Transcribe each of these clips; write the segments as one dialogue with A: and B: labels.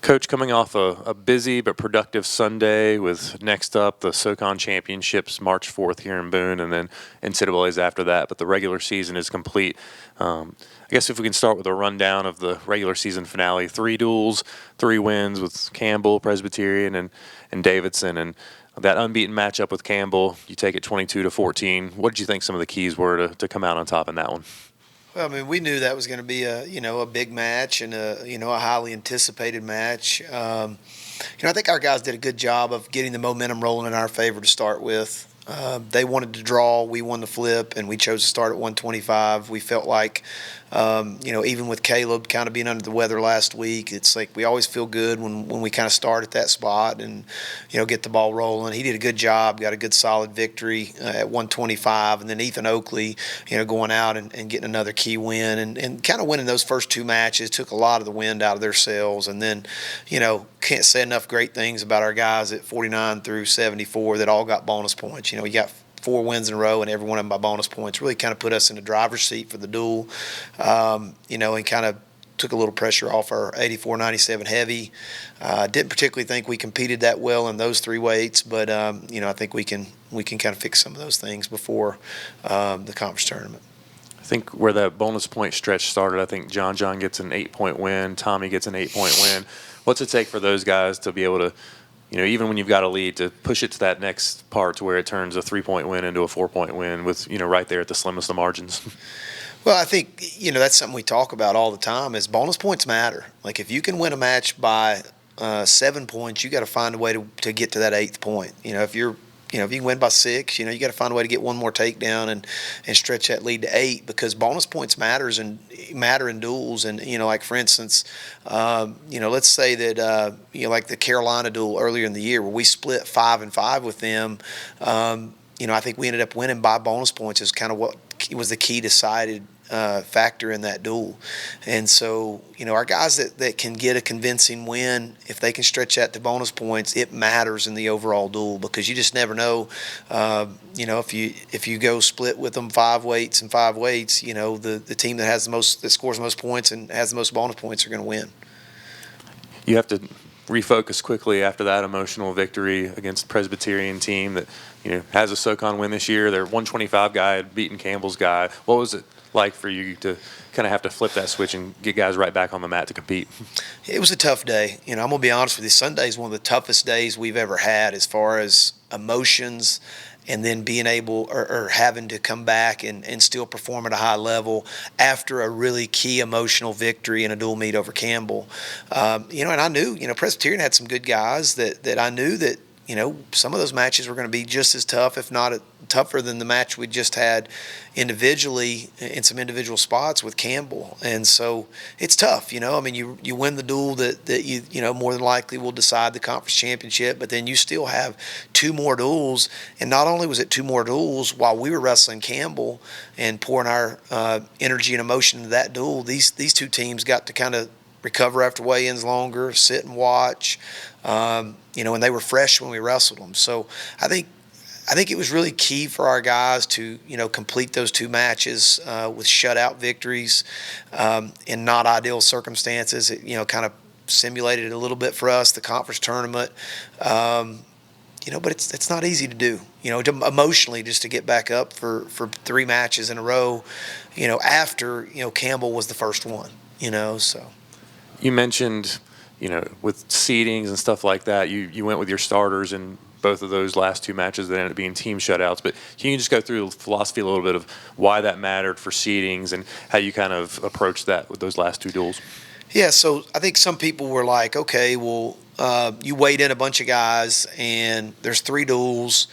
A: Coach, coming off a busy but productive Sunday with next up the SoCon Championships March 4th here in Boone and then NCAA's after that, but the regular season is complete. I guess if we can start with a rundown of the regular season finale, 3 duels, 3 wins with Campbell, Presbyterian, and Davidson, and that unbeaten matchup with Campbell, you take it 22-14. What did you think some of the keys were to come out on top in that one?
B: Well, I mean, we knew that was going to be a big match and a highly anticipated match. I think our guys did a good job of getting the momentum rolling in our favor to start with. They wanted to draw, we won the flip, and we chose to start at 125. We felt like, even with Caleb kind of being under the weather last week, it's like we always feel good when we kind of start at that spot and, get the ball rolling. He did a good job, got a good solid victory at 125. And then Ethan Oakley, going out and getting another key win and kind of winning those first 2 matches, took a lot of the wind out of their sails. And then, can't say enough great things about our guys at 49 through 74 that all got bonus points. You got 4 wins in a row and every one of them by bonus points. Really kind of put us in the driver's seat for the duel, and kind of took a little pressure off our 84-97 heavy. Didn't particularly think we competed that well in those 3 weights, but I think we can kind of fix some of those things before the conference tournament.
A: I think where that bonus point stretch started, I think John gets an 8-point win, Tommy gets an 8-point win. What's it take for those guys to be able to, even when you've got a lead, to push it to that next part to where it turns a 3-point win into a 4-point win with, right there at the slimmest of margins?
B: Well, I think, that's something we talk about all the time is bonus points matter. Like if you can win a match by 7 points, you got to find a way to get to that 8th point. If you can win by 6, you got to find a way to get one more takedown and stretch that lead to 8 because bonus points matter in duels. And, like for instance, let's say that, like the Carolina duel earlier in the year where we split 5-5 with them, I think we ended up winning by bonus points is kind of what was the key decided factor in that duel. And so, our guys that can get a convincing win, if they can stretch that to bonus points, it matters in the overall duel because you just never know, if you go split with them 5 weights and 5 weights, the team that scores the most points and has the most bonus points are going to win.
A: You have to refocus quickly after that emotional victory against the Presbyterian team that, has a SoCon win this year. Their 125 guy had beaten Campbell's guy. What was it like for you to kind of have to flip that switch and get guys right back on the mat to compete?
B: It was a tough day. I'm going to be honest with you. Sunday is one of the toughest days we've ever had as far as emotions and then being able or having to come back and still perform at a high level after a really key emotional victory in a dual meet over Campbell. And I knew, Presbyterian had some good guys that I knew that, some of those matches were going to be just as tough, if not tougher than the match we just had individually in some individual spots with Campbell. And so it's tough, you win the duel that you more than likely will decide the conference championship, but then you still have 2 more duels. And not only was it 2 more duels while we were wrestling Campbell and pouring our energy and emotion into that duel, these 2 teams got to kind of recover after weigh-ins longer, sit and watch, and they were fresh when we wrestled them. So I think it was really key for our guys to, complete those 2 matches with shutout victories in not ideal circumstances. It, kind of simulated it a little bit for us, the conference tournament. But it's not easy to do, emotionally just to get back up for 3 matches in a row, after, Campbell was the first one, so.
A: You mentioned, with seedings and stuff like that, you went with your starters in both of those last 2 matches that ended up being team shutouts. But can you just go through the philosophy a little bit of why that mattered for seedings and how you kind of approached that with those last 2 duels?
B: Yeah, so I think some people were like, okay, well, you weighed in a bunch of guys and there's 3 duels,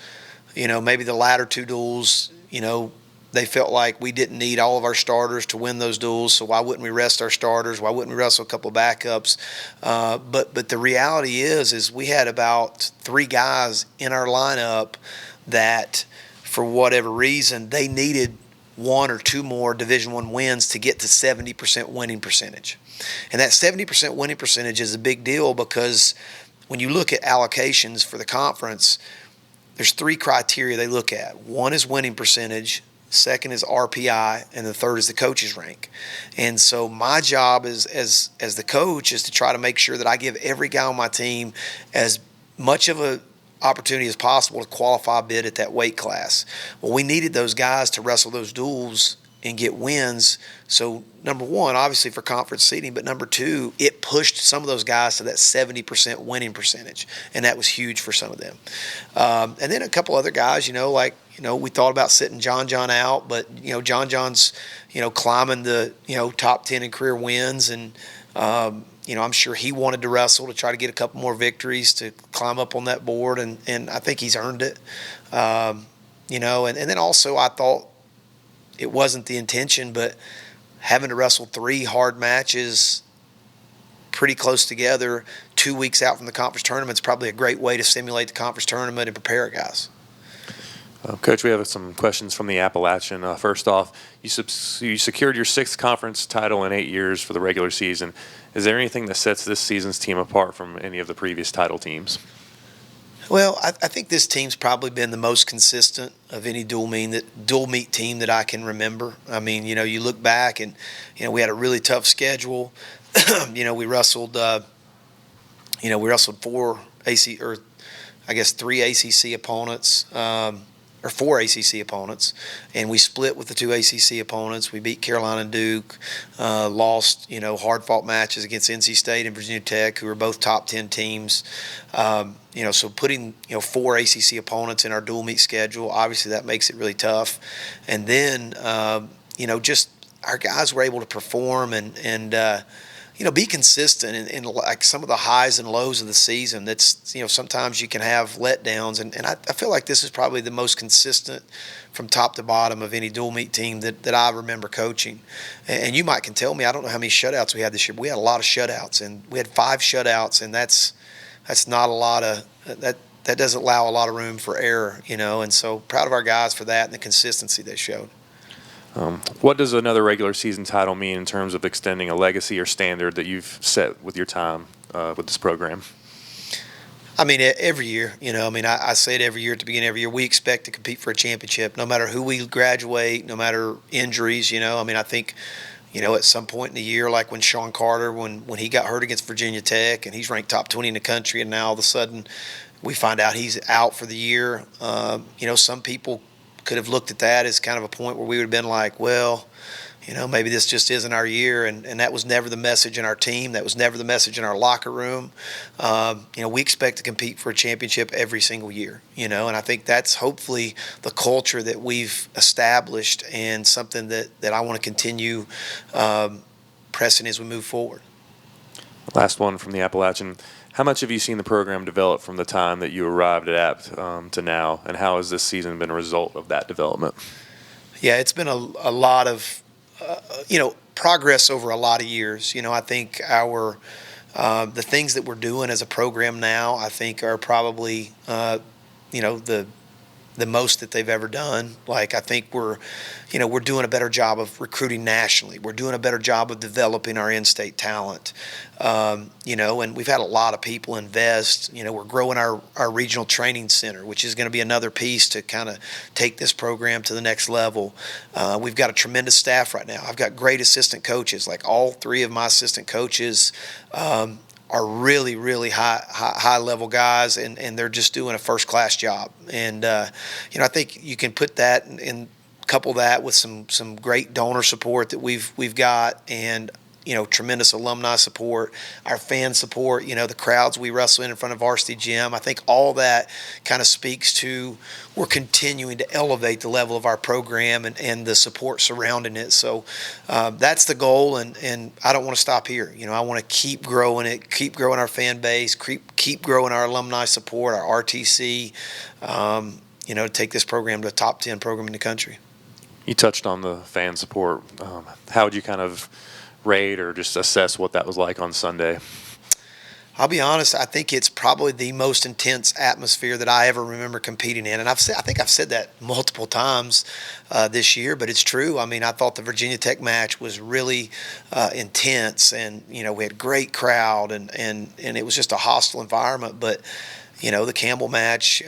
B: maybe the latter 2 duels, they felt like we didn't need all of our starters to win those duels, so why wouldn't we rest our starters? Why wouldn't we wrestle a couple of backups? But the reality is we had about 3 guys in our lineup that, for whatever reason, they needed 1 or 2 more Division I wins to get to 70% winning percentage. And that 70% winning percentage is a big deal because when you look at allocations for the conference, there's 3 criteria they look at. 1 is winning percentage. second is RPI, and the third is the coach's rank. And so my job as the coach is to try to make sure that I give every guy on my team as much of a opportunity as possible to qualify a bid at that weight class. Well, we needed those guys to wrestle those duels and get wins. So number one, obviously for conference seeding, but number two, it pushed some of those guys to that 70% winning percentage, and that was huge for some of them. And then a couple other guys, we thought about sitting John out, but John's climbing the top 10 in career wins, and I'm sure he wanted to wrestle to try to get a couple more victories to climb up on that board, and I think he's earned it. And then also I thought it wasn't the intention, but having to wrestle 3 hard matches pretty close together 2 weeks out from the conference tournament is probably a great way to simulate the conference tournament and prepare guys.
A: Coach, we have some questions from the Appalachian. First off, you secured your 6th conference title in 8 years for the regular season. Is there anything that sets this season's team apart from any of the previous title teams?
B: Well, I think this team's probably been the most consistent of any dual meet team that I can remember. I mean, you look back and, we had a really tough schedule. We wrestled, 3 ACC opponents, or 4 ACC opponents, and we split with the 2 ACC opponents. We beat Carolina and Duke, lost, hard-fought matches against NC State and Virginia Tech, who were both top 10 teams. So putting, 4 ACC opponents in our dual meet schedule, obviously that makes it really tough. And then, just our guys were able to perform and be consistent in like some of the highs and lows of the season. That's, sometimes you can have letdowns. And I feel like this is probably the most consistent from top to bottom of any dual meet team that I remember coaching. And you can tell me, I don't know how many shutouts we had this year, but we had a lot of shutouts. And we had 5 shutouts, and that's not a lot of that doesn't allow a lot of room for error, And so proud of our guys for that and the consistency they showed.
A: What does another regular season title mean in terms of extending a legacy or standard that you've set with your time with this program?
B: I mean, every year, I say it every year at the beginning of every year, we expect to compete for a championship, no matter who we graduate, no matter injuries, I think, at some point in the year, like when Sean Carter, when he got hurt against Virginia Tech and he's ranked top 20 in the country, and now all of a sudden we find out he's out for the year. Some people could have looked at that as kind of a point where we would have been like, well, maybe this just isn't our year. And that was never the message in our team. That was never the message in our locker room. We expect to compete for a championship every single year, and I think that's hopefully the culture that we've established and something that I want to continue pressing as we move forward.
A: Last one from the Appalachian. How much have you seen the program develop from the time that you arrived at App to now, and how has this season been a result of that development?
B: Yeah, it's been a lot of, progress over a lot of years. I think the things that we're doing as a program now, I think are probably, the most that they've ever done. Like, I think we're doing a better job of recruiting nationally. We're doing a better job of developing our in-state talent. And we've had a lot of people invest. We're growing our regional training center, which is going to be another piece to kind of take this program to the next level. We've got a tremendous staff right now. I've got great assistant coaches. Like, all 3 of my assistant coaches are really, really high level guys, and they're just doing a first class job. And I think you can put that and couple that with some great donor support that we've got, and tremendous alumni support, our fan support, the crowds we wrestle in front of Varsity Gym. I think all that kind of speaks to we're continuing to elevate the level of our program and the support surrounding it. So that's the goal, and I don't want to stop here. I want to keep growing it, keep growing our fan base, keep growing our alumni support, our RTC, to take this program to a top 10 program in the country.
A: You touched on the fan support. How would you kind of rate or just assess what that was like on Sunday?
B: I'll be honest, I think it's probably the most intense atmosphere that I ever remember competing in. And I think I've said that multiple times this year, but it's true. I mean, I thought the Virginia Tech match was really intense, and, we had a great crowd, and it was just a hostile environment. But, the Campbell match,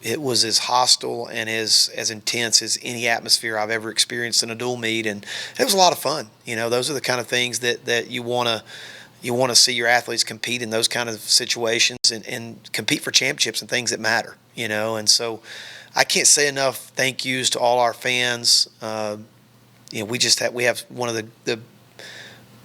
B: it was as hostile and as intense as any atmosphere I've ever experienced in a dual meet, and it was a lot of fun. Those are the kind of things that you want to see your athletes compete in those kind of situations and compete for championships and things that matter. And so I can't say enough thank yous to all our fans. We have one of the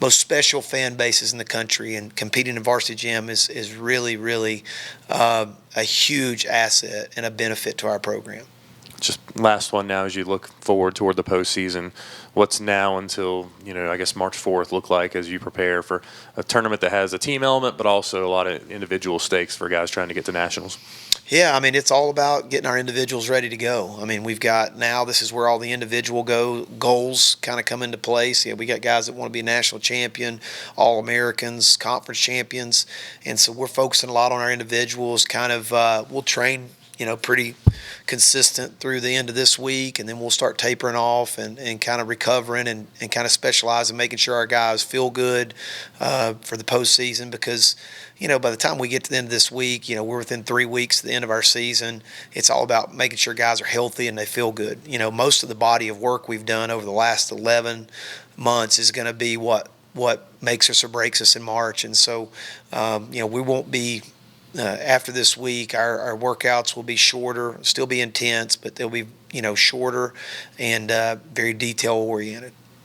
B: most special fan bases in the country, and competing in varsity gym is really, really a huge asset and a benefit to our program.
A: Just last one now, as you look forward toward the postseason, what's now until, I guess March 4th look like as you prepare for a tournament that has a team element, but also a lot of individual stakes for guys trying to get to nationals?
B: Yeah, it's all about getting our individuals ready to go. We've got now, this is where all the individual goals kind of come into place. We got guys that want to be a national champion, All-Americans, conference champions, and so we're focusing a lot on our individuals. We'll train, pretty consistent through the end of this week, and then we'll start tapering off and kind of recovering and kind of specializing, making sure our guys feel good for the postseason, because by the time we get to the end of this week, we're within 3 weeks of the end of our season. It's all about making sure guys are healthy and they feel good. Most of the body of work we've done over the last 11 months is going to be what makes us or breaks us in March. And so, we won't be, after this week, our workouts will be shorter, still be intense, but they'll be, shorter and very detail oriented.